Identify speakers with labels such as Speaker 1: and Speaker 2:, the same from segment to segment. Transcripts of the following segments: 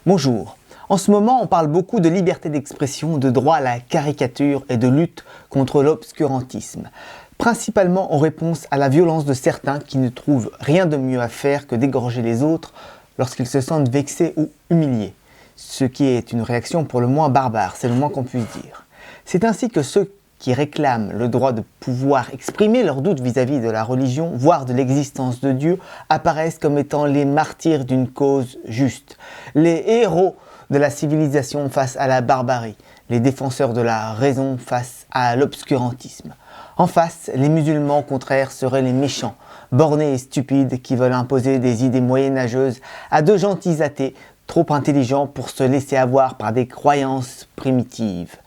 Speaker 1: Bonjour. En ce moment, on parle beaucoup de liberté d'expression, de droit à la caricature et de lutte contre l'obscurantisme. Principalement en réponse à la violence de certains qui ne trouvent rien de mieux à faire que d'égorger les autres lorsqu'ils se sentent vexés ou humiliés. Ce qui est une réaction pour le moins barbare, c'est le moins qu'on puisse dire. C'est ainsi que ceux qui réclament le droit de pouvoir exprimer leurs doutes vis-à-vis de la religion, voire de l'existence de Dieu, apparaissent comme étant les martyrs d'une cause juste, les héros de la civilisation face à la barbarie, les défenseurs de la raison face à l'obscurantisme. En face, les musulmans au contraire seraient les méchants, bornés et stupides qui veulent imposer des idées moyenâgeuses à de gentils athées trop intelligents pour se laisser avoir par des croyances primitives.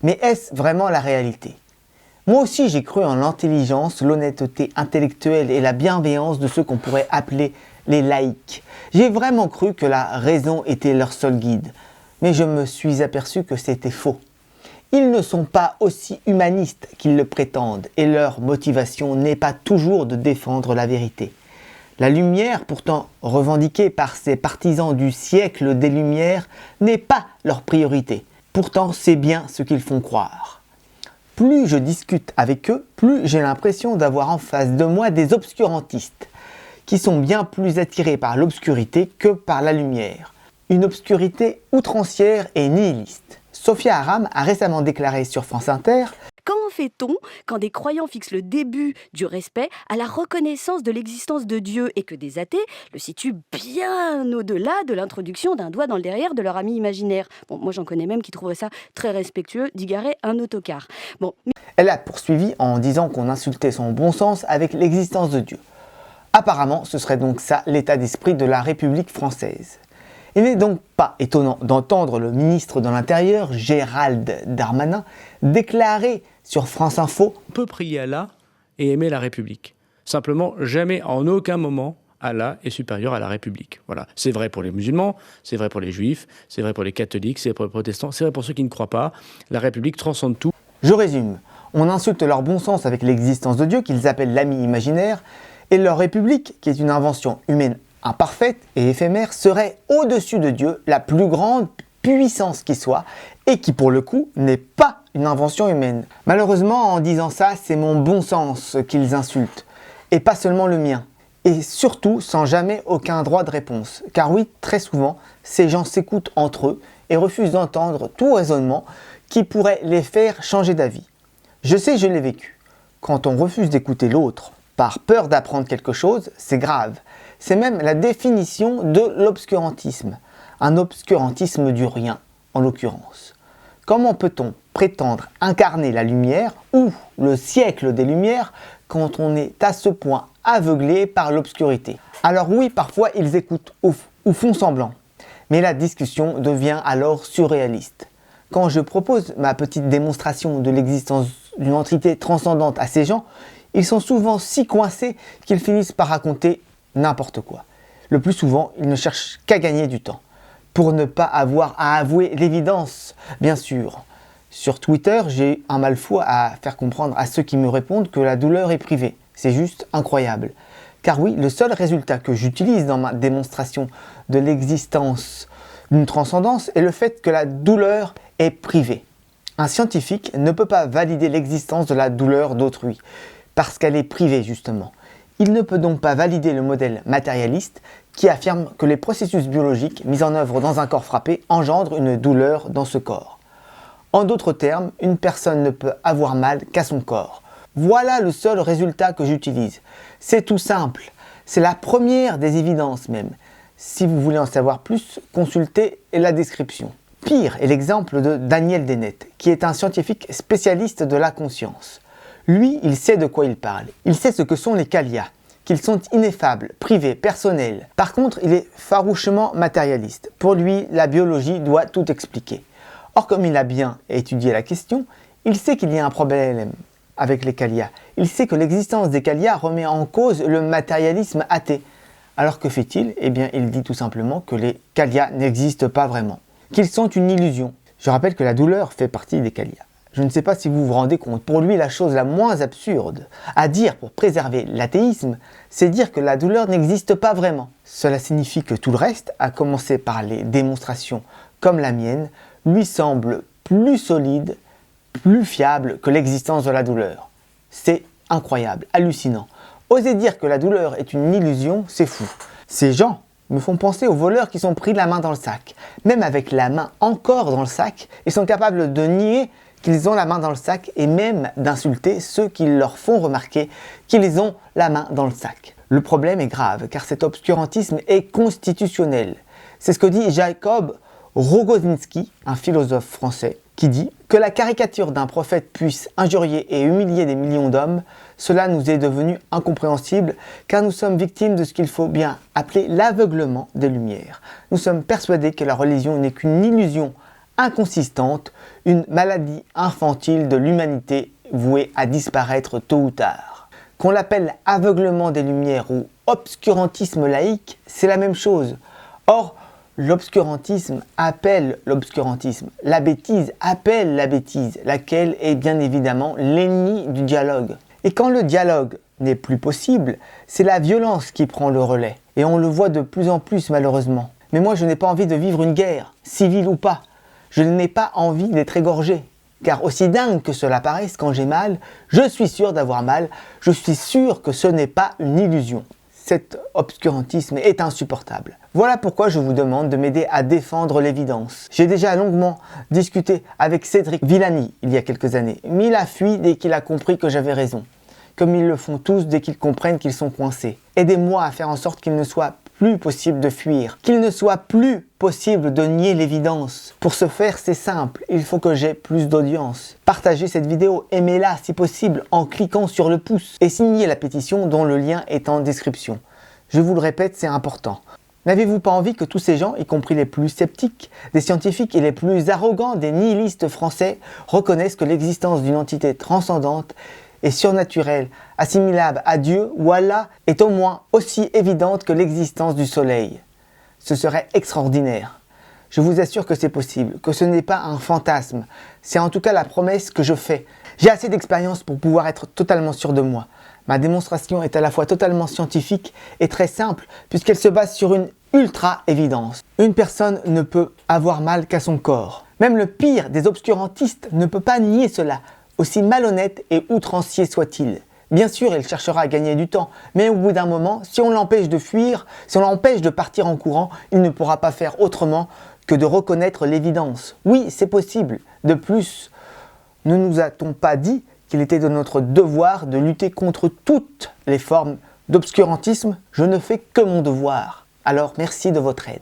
Speaker 1: Mais est-ce vraiment la réalité ? Moi aussi j'ai cru en l'intelligence, l'honnêteté intellectuelle et la bienveillance de ceux qu'on pourrait appeler les laïcs. J'ai vraiment cru que la raison était leur seul guide, mais je me suis aperçu que c'était faux. Ils ne sont pas aussi humanistes qu'ils le prétendent et leur motivation n'est pas toujours de défendre la vérité. La lumière, pourtant revendiquée par ces partisans du siècle des Lumières, n'est pas leur priorité. Pourtant, c'est bien ce qu'ils font croire. Plus je discute avec eux, plus j'ai l'impression d'avoir en face de moi des obscurantistes, qui sont bien plus attirés par l'obscurité que par la lumière. Une obscurité outrancière et nihiliste. Sophia Aram a récemment déclaré sur France Inter:
Speaker 2: Comment fait-on quand des croyants fixent le début du respect à la reconnaissance de l'existence de Dieu et que des athées le situent bien au-delà de l'introduction d'un doigt dans le derrière de leur ami imaginaire? Bon, moi j'en connais même qui trouveraient ça très respectueux d'égarer un autocar. Bon.
Speaker 1: Elle a poursuivi en disant qu'on insultait son bon sens avec l'existence de Dieu. Apparemment, ce serait donc ça l'état d'esprit de la République française. Il n'est donc pas étonnant d'entendre le ministre de l'Intérieur, Gérald Darmanin, déclarer sur France Info:
Speaker 3: on peut prier Allah et aimer la République. Simplement, jamais, en aucun moment, Allah est supérieur à la République. Voilà. C'est vrai pour les musulmans, c'est vrai pour les juifs, c'est vrai pour les catholiques, c'est vrai pour les protestants, c'est vrai pour ceux qui ne croient pas. La République transcende tout.
Speaker 1: Je résume. On insulte leur bon sens avec l'existence de Dieu, qu'ils appellent l'ami imaginaire, et leur République, qui est une invention humaine imparfaite et éphémère, serait au-dessus de Dieu, la plus grande puissance qui soit, et qui pour le coup n'est pas une invention humaine. Malheureusement, en disant ça, c'est mon bon sens qu'ils insultent, et pas seulement le mien, et surtout sans jamais aucun droit de réponse. Car oui, très souvent, ces gens s'écoutent entre eux et refusent d'entendre tout raisonnement qui pourrait les faire changer d'avis. Je sais, je l'ai vécu. Quand on refuse d'écouter l'autre par peur d'apprendre quelque chose, c'est grave. C'est même la définition de l'obscurantisme. Un obscurantisme du rien, en l'occurrence. Comment peut-on prétendre incarner la lumière ou le siècle des Lumières quand on est à ce point aveuglé par l'obscurité? Alors oui, parfois ils écoutent ou font semblant. Mais la discussion devient alors surréaliste. Quand je propose ma petite démonstration de l'existence d'une entité transcendante à ces gens, ils sont souvent si coincés qu'ils finissent par raconter n'importe quoi. Le plus souvent, ils ne cherchent qu'à gagner du temps, pour ne pas avoir à avouer l'évidence, bien sûr. Sur Twitter, j'ai un mal fou à faire comprendre à ceux qui me répondent que la douleur est privée. C'est juste incroyable. Car oui, le seul résultat que j'utilise dans ma démonstration de l'existence d'une transcendance est le fait que la douleur est privée. Un scientifique ne peut pas valider l'existence de la douleur d'autrui, parce qu'elle est privée justement. Il ne peut donc pas valider le modèle matérialiste qui affirme que les processus biologiques mis en œuvre dans un corps frappé engendrent une douleur dans ce corps. En d'autres termes, une personne ne peut avoir mal qu'à son corps. Voilà le seul résultat que j'utilise. C'est tout simple. C'est la première des évidences même. Si vous voulez en savoir plus, consultez la description. Pire est l'exemple de Daniel Dennett, qui est un scientifique spécialiste de la conscience. Lui, il sait de quoi il parle. Il sait ce que sont les qualia, qu'ils sont ineffables, privés, personnels. Par contre, il est farouchement matérialiste. Pour lui, la biologie doit tout expliquer. Or, comme il a bien étudié la question, il sait qu'il y a un problème avec les qualia. Il sait que l'existence des qualia remet en cause le matérialisme athée. Alors que fait-il? Eh bien, il dit tout simplement que les qualia n'existent pas vraiment, qu'ils sont une illusion. Je rappelle que la douleur fait partie des qualia. Je ne sais pas si vous vous rendez compte, pour lui la chose la moins absurde à dire pour préserver l'athéisme, c'est dire que la douleur n'existe pas vraiment. Cela signifie que tout le reste, à commencer par les démonstrations comme la mienne, lui semble plus solide, plus fiable que l'existence de la douleur. C'est incroyable, hallucinant. Oser dire que la douleur est une illusion, c'est fou. Ces gens me font penser aux voleurs qui sont pris la main dans le sac. Même avec la main encore dans le sac, ils sont capables de nier qu'ils ont la main dans le sac et même d'insulter ceux qui leur font remarquer qu'ils ont la main dans le sac. Le problème est grave car cet obscurantisme est constitutionnel. C'est ce que dit Jacob Rogozinski, un philosophe français, qui dit que la caricature d'un prophète puisse injurier et humilier des millions d'hommes, cela nous est devenu incompréhensible car nous sommes victimes de ce qu'il faut bien appeler l'aveuglement des Lumières. Nous sommes persuadés que la religion n'est qu'une illusion inconsistante, une maladie infantile de l'humanité vouée à disparaître tôt ou tard. Qu'on l'appelle aveuglement des Lumières ou obscurantisme laïque, c'est la même chose. Or, l'obscurantisme appelle l'obscurantisme, la bêtise appelle la bêtise, laquelle est bien évidemment l'ennemi du dialogue. Et quand le dialogue n'est plus possible, c'est la violence qui prend le relais. Et on le voit de plus en plus malheureusement. Mais moi je n'ai pas envie de vivre une guerre, civile ou pas. Je n'ai pas envie d'être égorgé. Car aussi dingue que cela paraisse, quand j'ai mal, je suis sûr d'avoir mal, je suis sûr que ce n'est pas une illusion. Cet obscurantisme est insupportable. Voilà pourquoi je vous demande de m'aider à défendre l'évidence. J'ai déjà longuement discuté avec Cédric Villani il y a quelques années, mais il a fui dès qu'il a compris que j'avais raison. Comme ils le font tous dès qu'ils comprennent qu'ils sont coincés. Aidez-moi à faire en sorte qu'il ne soit plus possible de fuir, qu'il ne soit plus possible de nier l'évidence. Pour ce faire, c'est simple, il faut que j'ai plus d'audience. Partagez cette vidéo, aimez-la si possible en cliquant sur le pouce et signez la pétition dont le lien est en description. Je vous le répète, c'est important. N'avez-vous pas envie que tous ces gens, y compris les plus sceptiques, des scientifiques et les plus arrogants des nihilistes français, reconnaissent que l'existence d'une entité transcendante et surnaturelle, assimilable à Dieu ou Allah, est au moins aussi évidente que l'existence du soleil? Ce serait extraordinaire. Je vous assure que c'est possible, que ce n'est pas un fantasme. C'est en tout cas la promesse que je fais. J'ai assez d'expérience pour pouvoir être totalement sûr de moi. Ma démonstration est à la fois totalement scientifique et très simple, puisqu'elle se base sur une ultra-évidence. Une personne ne peut avoir mal qu'à son corps. Même le pire des obscurantistes ne peut pas nier cela, aussi malhonnête et outrancier soit-il. Bien sûr, il cherchera à gagner du temps, mais au bout d'un moment, si on l'empêche de fuir, si on l'empêche de partir en courant, il ne pourra pas faire autrement que de reconnaître l'évidence. Oui, c'est possible. De plus, ne nous a-t-on pas dit qu'il était de notre devoir de lutter contre toutes les formes d'obscurantisme? Je ne fais que mon devoir. Alors merci de votre aide.